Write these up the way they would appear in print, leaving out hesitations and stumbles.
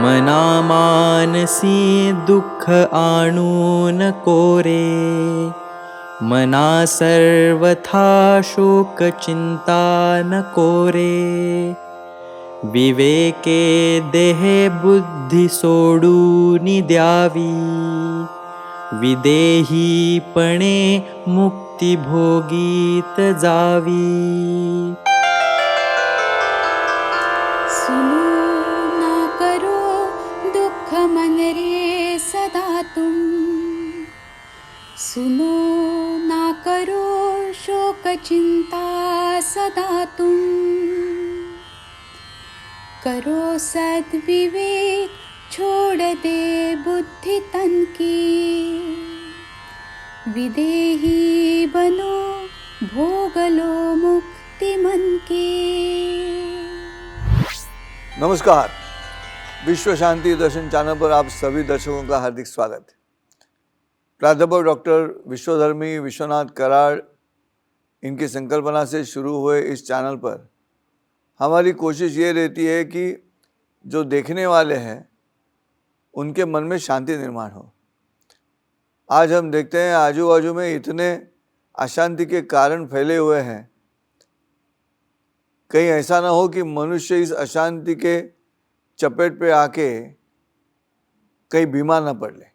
मना मानसी दुःख आणू न कोरे, मना सर्वथा शोक चिंता न कोरे। विवेके देहे बुद्धि सोडूनि द्यावी, विदेहीपणे मुक्ती भोगीत जावी। सुनो ना करो दुःख मन रे सदा तुम, सुनो ना करो शोक चिंता सदा तुम। करो सद्विवेक छोड़ दे बुद्धि तन की, विदेही बनो भोग लो मुक्ति मन की। नमस्कार, विश्व शांति दर्शन चैनल पर आप सभी दर्शकों का हार्दिक स्वागत। प्राध्यापक डॉक्टर विश्वधर्मी विश्वनाथ कराड़ इनकी संकल्पना से शुरू हुए इस चैनल पर हमारी कोशिश ये रहती है कि जो देखने वाले हैं उनके मन में शांति निर्माण हो। आज हम देखते हैं आजू बाजू में इतने अशांति के कारण फैले हुए हैं, कहीं ऐसा ना हो कि मनुष्य इस अशांति के चपेट पे आके कहीं बीमार ना पड़ ले।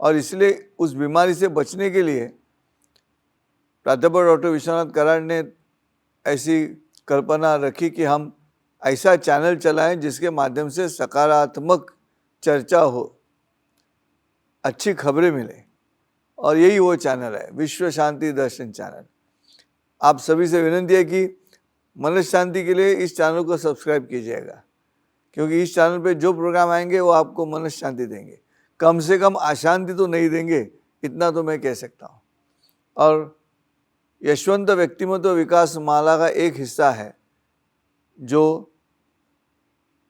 और इसलिए उस बीमारी से बचने के लिए प्राध्यापक डॉक्टर विश्वनाथ कराड़ ने ऐसी कल्पना रखी कि हम ऐसा चैनल चलाएं जिसके माध्यम से सकारात्मक चर्चा हो, अच्छी खबरें मिले। और यही वो चैनल है, विश्व शांति दर्शन चैनल। आप सभी से विनती है कि मन शांति के लिए इस चैनल को सब्सक्राइब कीजिएगा, क्योंकि इस चैनल पे जो प्रोग्राम आएंगे वो आपको मन शांति देंगे, कम से कम अशांति तो नहीं देंगे, इतना तो मैं कह सकता हूँ। और यशवंत व्यक्तिमत्व विकास माला का एक हिस्सा है जो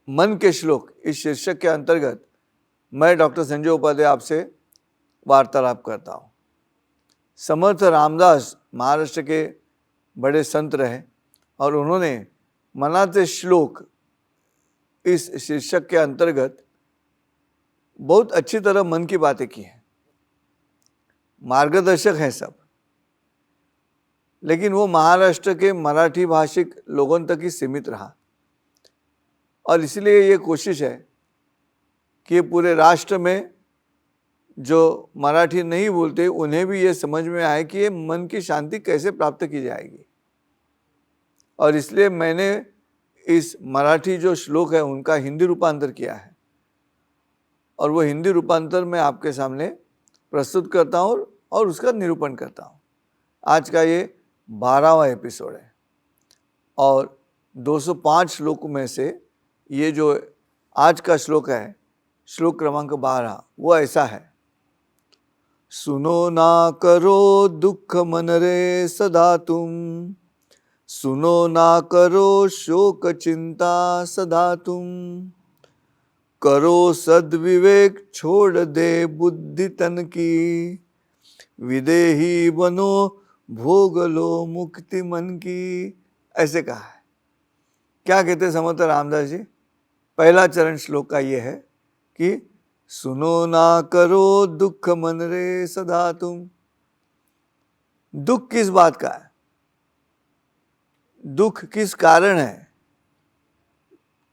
मन के श्लोक, इस शीर्षक के अंतर्गत मैं डॉक्टर संजय उपाध्याय आपसे वार्तालाप करता हूँ। समर्थ रामदास महाराष्ट्र के बड़े संत रहे और उन्होंने मनाते श्लोक इस शीर्षक के अंतर्गत बहुत अच्छी तरह मन की बातें की हैं। मार्गदर्शक हैं सब, लेकिन वो महाराष्ट्र के मराठी भाषिक लोगों तक ही सीमित रहा। और इसलिए ये कोशिश है कि पूरे राष्ट्र में जो मराठी नहीं बोलते उन्हें भी ये समझ में आए कि ये मन की शांति कैसे प्राप्त की जाएगी। और इसलिए मैंने इस मराठी जो श्लोक है उनका हिंदी रूपांतर किया है, और वो हिंदी रूपांतर मैं आपके सामने प्रस्तुत करता हूँ और उसका निरूपण करता हूँ। आज का ये 12वां एपिसोड है और 205 श्लोक में से ये जो आज का श्लोक है, श्लोक क्रमांक 12, वो ऐसा है। सुनो ना करो दुख मन रे सदा तुम, सुनो ना करो शोक चिंता सदा तुम। करो सद्विवेक छोड़ दे बुद्धि तन की, विदेही बनो भोग लो मुक्ति मन की। ऐसे कहा है। क्या कहते समर्थ रामदास जी? पहला चरण श्लोक का ये है कि सुनो ना करो दुख मन रे सदा तुम। दुख किस बात का है, दुख किस कारण है,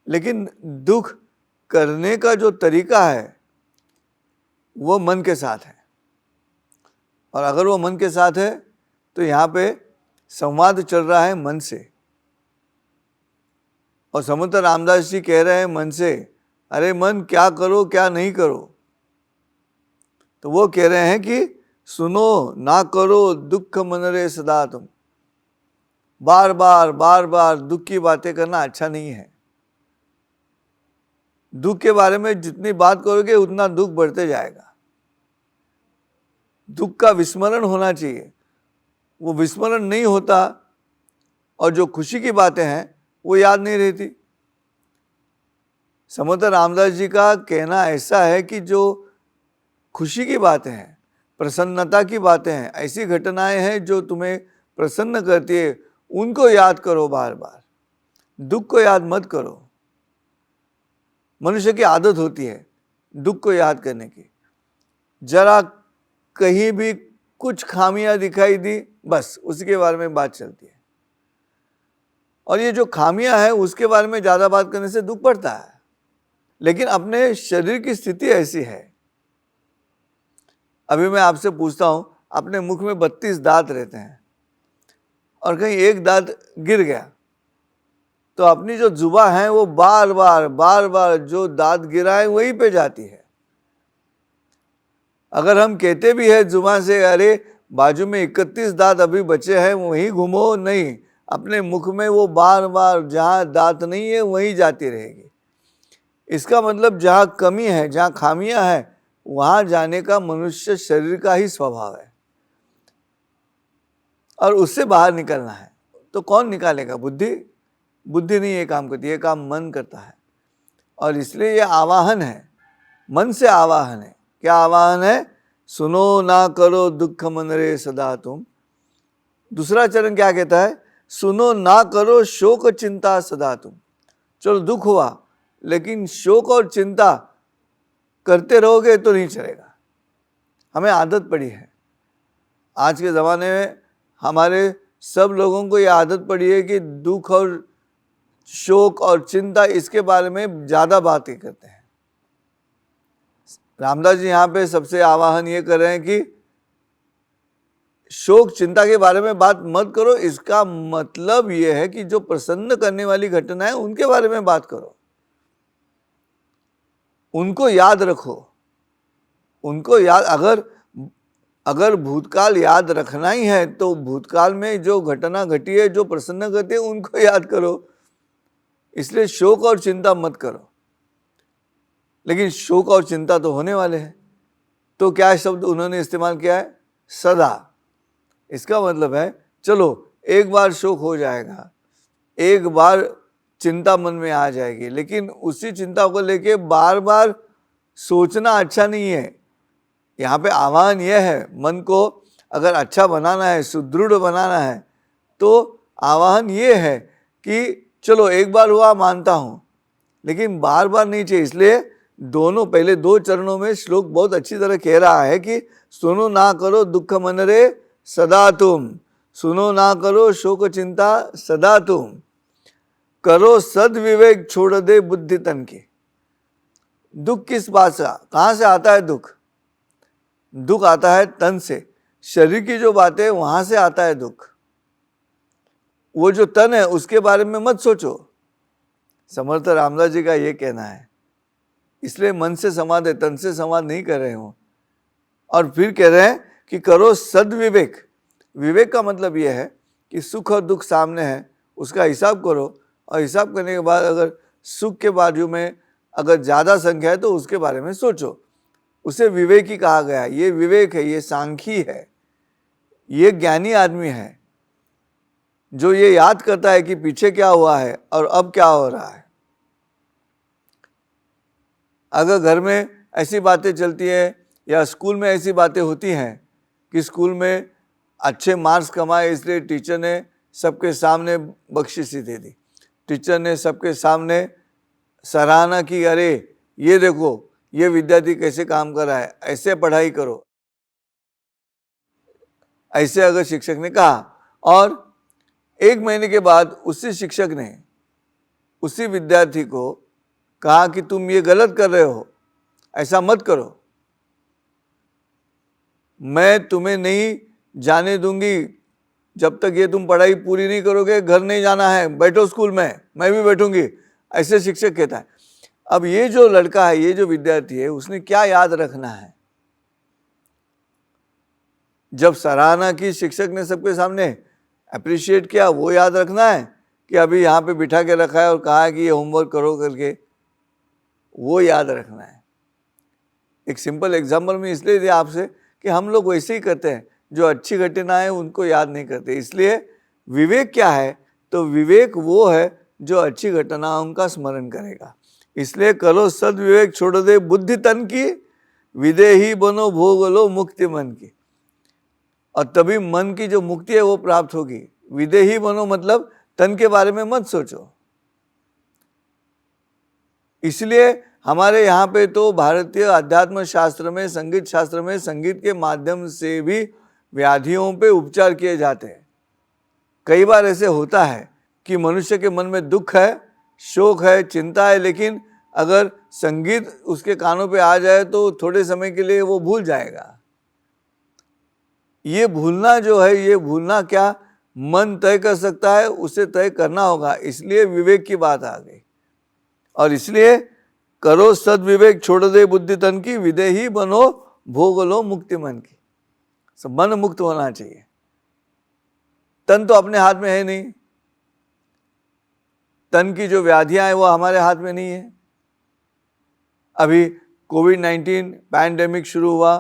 लेकिन दुख करने का जो तरीका है वो मन के साथ है। और अगर वो मन के साथ है तो यहाँ पे संवाद चल रहा है मन से। और समर्थ रामदास जी कह रहे हैं मन से, अरे मन क्या करो क्या नहीं करो। तो वो कह रहे हैं कि सुनो ना करो दुख मन रे सदा तुम। बार बार दुख की बातें करना अच्छा नहीं है। दुख के बारे में जितनी बात करोगे उतना दुख बढ़ते जाएगा। दुख का विस्मरण होना चाहिए, वो विस्मरण नहीं होता और जो खुशी की बातें हैं वो याद नहीं रहती। समर्थ रामदास जी का कहना ऐसा है कि जो खुशी की बातें हैं, प्रसन्नता की बातें हैं, ऐसी घटनाएं हैं जो तुम्हें प्रसन्न करती है, उनको याद करो बार बार, दुख को याद मत करो। मनुष्य की आदत होती है दुख को याद करने की। जरा कहीं भी कुछ खामियां दिखाई दी, बस उसी के बारे में बात चलती है। और ये जो खामियां हैं उसके बारे में ज़्यादा बात करने से दुख पड़ता है। लेकिन अपने शरीर की स्थिति ऐसी है। अभी मैं आपसे पूछता हूं, अपने मुख में 32 दांत रहते हैं और कहीं एक दांत गिर गया तो अपनी जो जुबान है वो बार बार जो दांत गिरा है वहीं पे जाती है। अगर हम कहते भी है जुबान से, अरे बाजू में 31 दांत अभी बचे हैं वहीं घूमो, नहीं, अपने मुख में वो बार बार जहाँ दांत नहीं है वहीं जाती रहेगी। इसका मतलब जहाँ कमी है, जहाँ खामियां हैं, वहाँ जाने का मनुष्य शरीर का ही स्वभाव है और उससे बाहर निकलना है। तो कौन निकालेगा? बुद्धि नहीं ये काम करती, ये काम मन करता है। और इसलिए ये आवाहन है, मन से आवाहन है। क्या आवाहन है? सुनो ना करो दुख मन रे सदा तुम। दूसरा चरण क्या कहता है? सुनो ना करो शोक चिंता सदा तुम। चलो दुख हुआ, लेकिन शोक और चिंता करते रहोगे तो नहीं चलेगा। हमें आदत पड़ी है, आज के ज़माने में हमारे सब लोगों को ये आदत पड़ी है कि दुख और शोक और चिंता, इसके बारे में ज़्यादा बातें करते हैं। रामदास जी यहाँ पे सबसे आवाहन ये कर रहे हैं कि शोक चिंता के बारे में बात मत करो। इसका मतलब ये है कि जो प्रसन्न करने वाली घटना है उनके बारे में बात करो, उनको याद रखो, उनको याद, अगर भूतकाल याद रखना ही है तो भूतकाल में जो घटना घटी है, जो प्रसन्न करती है, उनको याद करो। इसलिए शोक और चिंता मत करो। लेकिन शोक और चिंता तो होने वाले हैं। तो क्या शब्द उन्होंने इस्तेमाल किया है? सदा। इसका मतलब है चलो एक बार शोक हो जाएगा, एक बार चिंता मन में आ जाएगी, लेकिन उसी चिंता को लेके बार बार सोचना अच्छा नहीं है। यहाँ पे आह्वान यह है, मन को अगर अच्छा बनाना है, सुदृढ़ बनाना है, तो आह्वान ये है कि चलो एक बार हुआ मानता हूँ, लेकिन बार बार नहीं चाहिए। इसलिए दोनों पहले 2 चरणों में श्लोक बहुत अच्छी तरह कह रहा है कि सुनो ना करो दुख मन रे सदा तुम, सुनो ना करो शोक चिंता सदा तुम, करो सद्विवेक छोड़ दे बुद्धि तन की। दुख किस बात से, कहाँ से आता है दुख? दुख आता है तन से, शरीर की जो बात है वहां से आता है दुख। वो जो तन है उसके बारे में मत सोचो। समर्थ रामदास जी का ये कहना है। इसलिए मन से संवाद है, तन से संवाद नहीं कर रहे हो। और फिर कह रहे हैं कि करो सद्विवेक। विवेक का मतलब यह है कि सुख और दुख सामने है, उसका हिसाब करो, और हिसाब करने के बाद अगर सुख के बाजू में अगर ज़्यादा संख्या है तो उसके बारे में सोचो। उसे विवेकी कहा गया। ये विवेक है, ये सांख्यी है, ये ज्ञानी आदमी है जो ये याद करता है कि पीछे क्या हुआ है और अब क्या हो रहा है। अगर घर में ऐसी बातें चलती है या स्कूल में ऐसी बातें होती हैं कि स्कूल में अच्छे मार्क्स कमाए इसलिए टीचर ने सबके सामने बख्शिशी दे दी, टीचर ने सबके सामने सराहना की, अरे ये देखो ये विद्यार्थी कैसे काम कर रहा है, ऐसे पढ़ाई करो, ऐसे अगर शिक्षक ने कहा, और 1 महीने के बाद उसी शिक्षक ने उसी विद्यार्थी को कहा कि तुम ये गलत कर रहे हो, ऐसा मत करो, मैं तुम्हें नहीं जाने दूंगी जब तक ये तुम पढ़ाई पूरी नहीं करोगे, घर नहीं जाना है, बैठो स्कूल में, मैं भी बैठूंगी, ऐसे शिक्षक कहता है। अब ये जो लड़का है, ये जो विद्यार्थी है, उसने क्या याद रखना है? जब सराहना की शिक्षक ने सबके सामने, अप्रिशिएट किया, वो याद रखना है कि अभी यहाँ पे बिठा के रखा है और कहा है कि ये होमवर्क करो करके, वो याद रखना है। एक सिंपल एग्जाम्पल में इसलिए दिया आपसे कि हम लोग वैसे ही करते हैं, जो अच्छी घटना है उनको याद नहीं करते। इसलिए विवेक क्या है? तो विवेक वो है जो अच्छी घटनाओं का स्मरण करेगा। इसलिए करो सद्विवेक छोड़ दे बुद्धि तन की, विदेही बनो भोग लो मुक्ति मन की। और तभी मन की जो मुक्ति है वो प्राप्त होगी। विदेही बनो मतलब तन के बारे में मत सोचो। इसलिए हमारे यहाँ पे तो भारतीय अध्यात्म शास्त्र में, संगीत शास्त्र में, संगीत के माध्यम से भी व्याधियों पे उपचार किए जाते हैं। कई बार ऐसे होता है कि मनुष्य के मन में दुख है, शोक है, चिंता है, लेकिन अगर संगीत उसके कानों पे आ जाए तो थोड़े समय के लिए वो भूल जाएगा। ये भूलना जो है, ये भूलना क्या मन तय कर सकता है, उसे तय करना होगा। इसलिए विवेक की बात आ गई। और इसलिए करो सद्विवेक, छोड़ दे बुद्धि तन की, विदेही बनो भोग लो मुक्ति मन की। सब मन मुक्त होना चाहिए। तन तो अपने हाथ में है नहीं, तन की जो व्याधियां हैं वो हमारे हाथ में नहीं है। अभी कोविड-19 पैंडेमिक शुरू हुआ,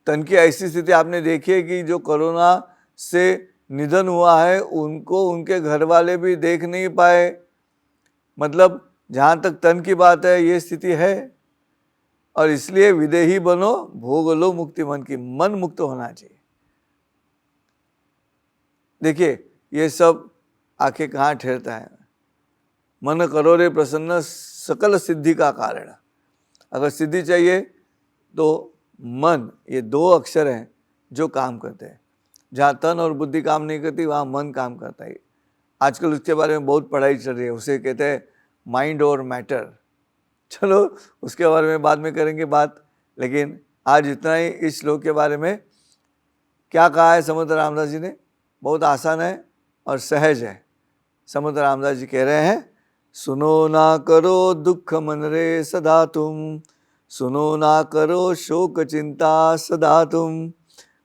तन की ऐसी स्थिति आपने देखी है कि जो कोरोना से निधन हुआ है उनको उनके घर वाले भी देख नहीं पाए। मतलब जहाँ तक तन की बात है ये स्थिति है। और इसलिए विदेही बनो भोग लो मुक्ति मन की, मन मुक्त होना चाहिए। देखिए ये सब आके कहाँ ठहरता है, मन करो रे प्रसन्न सकल सिद्धि का कारण। अगर सिद्धि चाहिए तो मन, ये दो अक्षर हैं जो काम करते हैं। जहाँ तन और बुद्धि काम नहीं करती वहाँ मन काम करता है। आजकल उसके बारे में बहुत पढ़ाई चल रही है, उसे कहते हैं माइंड और मैटर। चलो उसके बारे में बाद में करेंगे बात, लेकिन आज इतना ही इस श्लोक के बारे में। क्या कहा है समर्थ रामदास जी ने, बहुत आसान है और सहज है। समर्थ रामदास जी कह रहे हैं, सुनो ना करो दुख मन रे सदा तुम, सुनो ना करो शोक चिंता सदा तुम,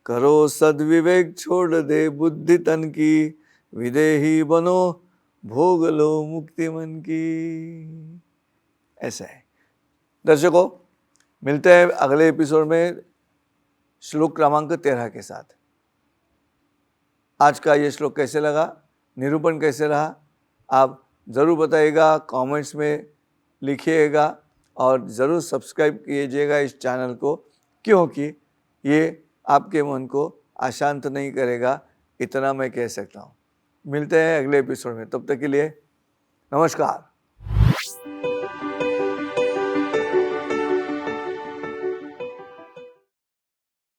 करो सद्विवेक छोड़ दे बुद्धि तन की, विदेही बनो भोग लो मुक्ति मन की। ऐसा है। दर्शकों, मिलते हैं अगले एपिसोड में श्लोक क्रमांक 13 के साथ। आज का ये श्लोक कैसे लगा, निरूपण कैसे रहा, आप ज़रूर बताइएगा, कमेंट्स में लिखिएगा और ज़रूर सब्सक्राइब कीजिएगा इस चैनल को, क्योंकि ये आपके मन को अशांत नहीं करेगा, इतना मैं कह सकता हूँ। मिलते हैं अगले एपिसोड में, तब तक के लिए नमस्कार।